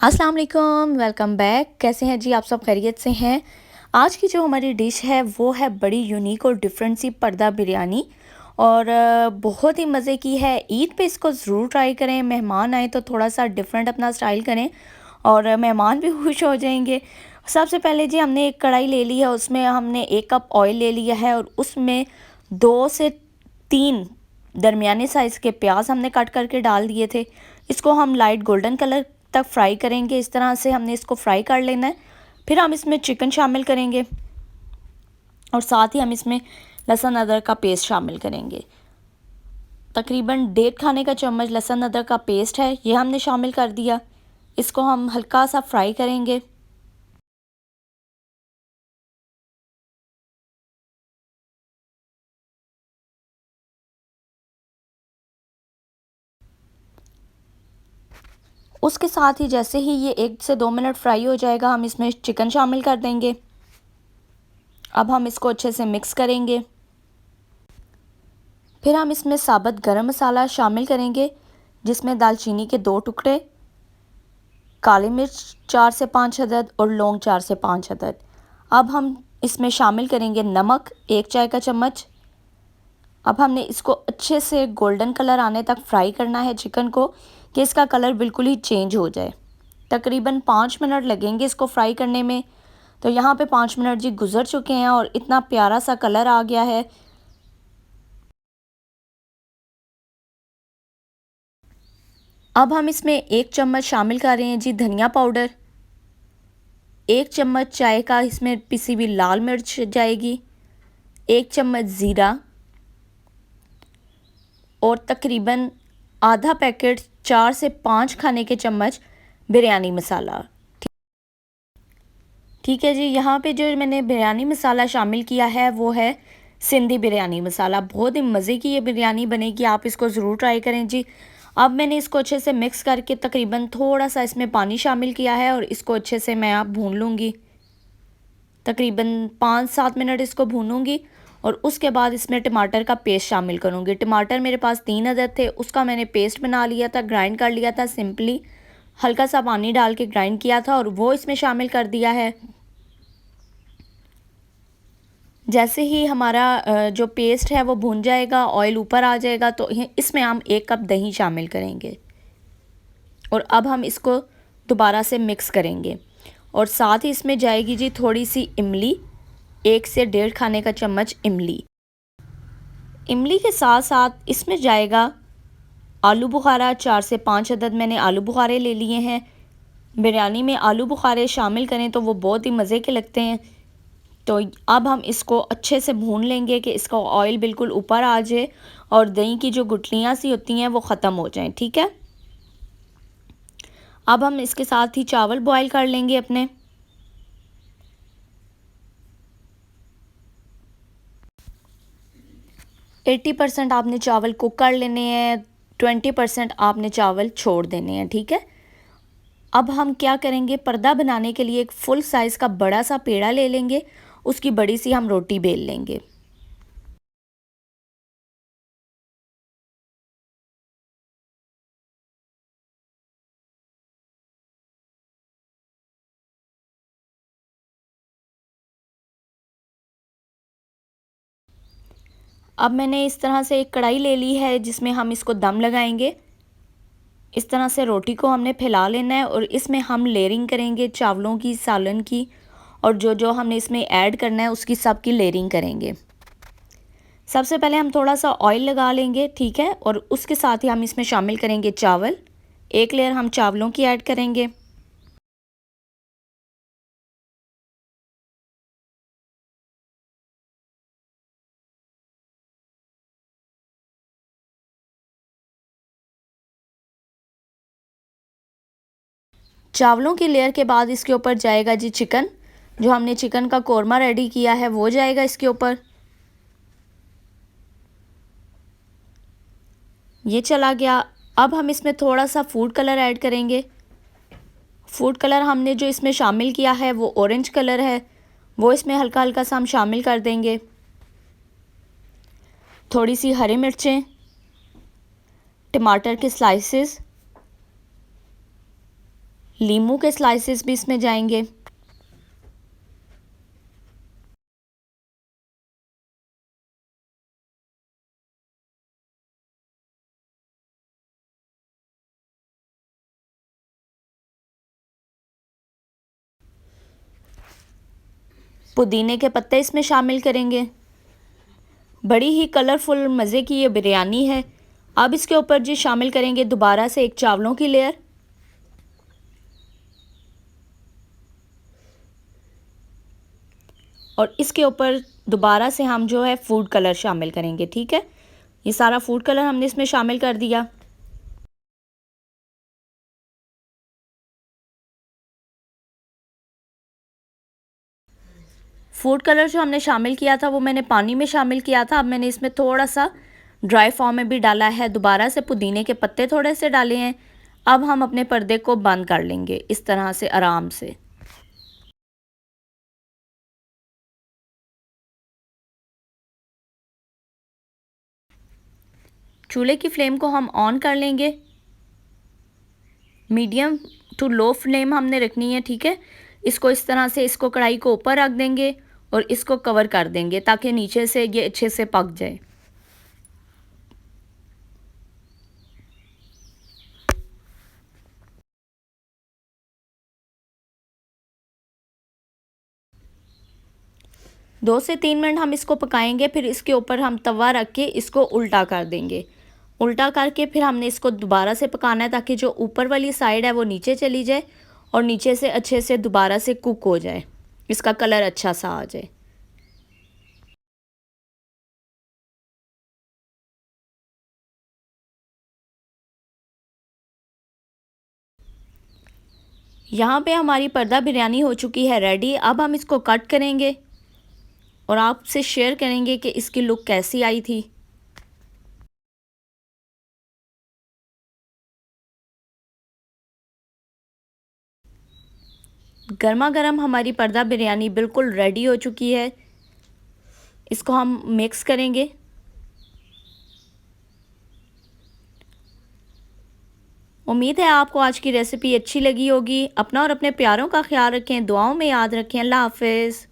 अस्सलाम वालेकुम, welcome back. कैसे हैं जी आप सब? खैरियत से हैं? आज की जो हमारी डिश है वो है बड़ी यूनिक और डिफरेंट सी पर्दा बिरयानी और बहुत ही मज़े की है। ईद पे इसको ज़रूर ट्राई करें। मेहमान आए तो थोड़ा सा डिफरेंट अपना स्टाइल करें और मेहमान भी खुश हो जाएंगे। सबसे पहले जी हमने एक कढ़ाई ले ली है, उसमें हमने 1 कप ऑयल ले लिया है और उसमें 2 से 3 दरमियाने साइज़ के प्याज हमने कट करके डाल दिए थे। इसको हम लाइट गोल्डन कलर तक फ्राई करेंगे। इस तरह से हमने इसको फ्राई कर लेना है। फिर हम इसमें चिकन शामिल करेंगे और साथ ही हम इसमें लहसुन अदरक का पेस्ट शामिल करेंगे। तकरीबन 1.5 खाने का चम्मच लहसुन अदरक का पेस्ट है, ये हमने शामिल कर दिया। इसको हम हल्का सा फ्राई करेंगे। उसके साथ ही जैसे ही ये 1 से 2 मिनट फ्राई हो जाएगा, हम इसमें चिकन शामिल कर देंगे। अब हम इसको अच्छे से मिक्स करेंगे। फिर हम इसमें साबुत गरम मसाला शामिल करेंगे, जिसमें दालचीनी के 2 टुकड़े, काली मिर्च 4 से 5 अदद और लौंग 4 से 5 अदद। अब हम इसमें शामिल करेंगे नमक 1 चाय का चम्मच। अब हमने इसको अच्छे से गोल्डन कलर आने तक फ्राई करना है चिकन को, कि इसका कलर बिल्कुल ही चेंज हो जाए। तकरीबन 5 मिनट लगेंगे इसको फ्राई करने में। तो यहाँ पे 5 मिनट जी गुजर चुके हैं और इतना प्यारा सा कलर आ गया है। अब हम इसमें 1 चम्मच शामिल कर रहे हैं जी धनिया पाउडर। 1 चम्मच चाय का इसमें पिसी हुई लाल मिर्च जाएगी। 1 चम्मच ज़ीरा और तकरीबन आधा पैकेट 4 से 5 खाने के चम्मच बिरयानी मसाला। ठीक है जी, यहाँ पे जो मैंने बिरयानी मसाला शामिल किया है वो है सिंधी बिरयानी मसाला। बहुत ही मज़े की ये बिरयानी बनेगी, आप इसको ज़रूर ट्राई करें जी। अब मैंने इसको अच्छे से मिक्स करके तकरीबन थोड़ा सा इसमें पानी शामिल किया है और इसको अच्छे से मैं भून लूँगी। तकरीबन 5-7 मिनट इसको भूनूंगी और उसके बाद इसमें टमाटर का पेस्ट शामिल करूँगी। टमाटर मेरे पास 3 अदद थे, उसका मैंने पेस्ट बना लिया था, ग्राइंड कर लिया था। सिंपली हल्का सा पानी डाल के ग्राइंड किया था और वो इसमें शामिल कर दिया है। जैसे ही हमारा जो पेस्ट है वो भुन जाएगा, ऑयल ऊपर आ जाएगा, तो इसमें हम 1 कप दही शामिल करेंगे और अब हम इसको दोबारा से मिक्स करेंगे। और साथ ही इसमें जाएगी जी थोड़ी सी इमली, 1 से 1.5 खाने का चम्मच इमली। इमली के साथ साथ इसमें जाएगा आलू बुखारा, 4 से 5 अदद मैंने आलू बुखारे ले लिए हैं। बिरयानी में आलू बुखारे शामिल करें तो वो बहुत ही मज़े के लगते हैं। तो अब हम इसको अच्छे से भून लेंगे कि इसका ऑयल बिल्कुल ऊपर आ जाए और दही की जो गुठलियाँ सी होती हैं वो ख़त्म हो जाएं। ठीक है, अब हम इसके साथ ही चावल बॉईल कर लेंगे अपने। एट्टी परसेंट आपने चावल कुक कर लेने हैं, 20% आपने चावल छोड़ देने हैं। ठीक है, अब हम क्या करेंगे, पर्दा बनाने के लिए एक फुल साइज़ का बड़ा सा पेड़ा ले लेंगे, उसकी बड़ी सी हम रोटी बेल लेंगे। अब मैंने इस तरह से एक कढ़ाई ले ली है जिसमें हम इसको दम लगाएंगे। इस तरह से रोटी को हमने फैला लेना है और इसमें हम लेयरिंग करेंगे चावलों की, सालन की, और जो जो हमने इसमें ऐड करना है उसकी सब की लेयरिंग करेंगे। सबसे पहले हम थोड़ा सा ऑयल लगा लेंगे, ठीक है, और उसके साथ ही हम इसमें शामिल करेंगे चावल। एक लेयर हम चावलों की ऐड करेंगे। चावलों की लेयर के बाद इसके ऊपर जाएगा जी चिकन। जो हमने चिकन का कोरमा रेडी किया है वो जाएगा इसके ऊपर। ये चला गया। अब हम इसमें थोड़ा सा फूड कलर ऐड करेंगे। फूड कलर हमने जो इसमें शामिल किया है वो ऑरेंज कलर है, वो इसमें हल्का हल्का सा हम शामिल कर देंगे। थोड़ी सी हरी मिर्चें, टमाटर के स्लाइसेस, नींबू के स्लाइसेस भी इसमें जाएंगे। पुदीने के पत्ते इसमें शामिल करेंगे। बड़ी ही कलरफुल मज़े की ये बिरयानी है। अब इसके ऊपर जी शामिल करेंगे दोबारा से एक चावलों की लेयर, और इसके ऊपर दोबारा से हम जो है फूड कलर शामिल करेंगे। ठीक है, ये सारा फूड कलर हमने इसमें शामिल कर दिया। फूड कलर जो हमने शामिल किया था वो मैंने पानी में शामिल किया था। अब मैंने इसमें थोड़ा सा ड्राई फॉर्म में भी डाला है। दोबारा से पुदीने के पत्ते थोड़े से डाले हैं। अब हम अपने पर्दे को बंद कर लेंगे इस तरह से आराम से। चूल्हे की फ्लेम को हम ऑन कर लेंगे। मीडियम टू लो फ्लेम हमने रखनी है। ठीक है, इसको इस तरह से इसको कढ़ाई को ऊपर रख देंगे और इसको कवर कर देंगे ताकि नीचे से ये अच्छे से पक जाए। दो से 3 मिनट हम इसको पकाएंगे। फिर इसके ऊपर हम तवा रख के इसको उल्टा कर देंगे। उल्टा करके फिर हमने इसको दोबारा से पकाना है ताकि जो ऊपर वाली साइड है वो नीचे चली जाए और नीचे से अच्छे से दोबारा से कुक हो जाए, इसका कलर अच्छा सा आ जाए। यहाँ पे हमारी पर्दा बिरयानी हो चुकी है रेडी। अब हम इसको कट करेंगे और आपसे शेयर करेंगे कि इसकी लुक कैसी आई थी। गर्मा गर्म हमारी पर्दा बिरयानी बिल्कुल रेडी हो चुकी है। इसको हम मिक्स करेंगे। उम्मीद है आपको आज की रेसिपी अच्छी लगी होगी। अपना और अपने प्यारों का ख्याल रखें, दुआओं में याद रखें। अल्लाह हाफिज़।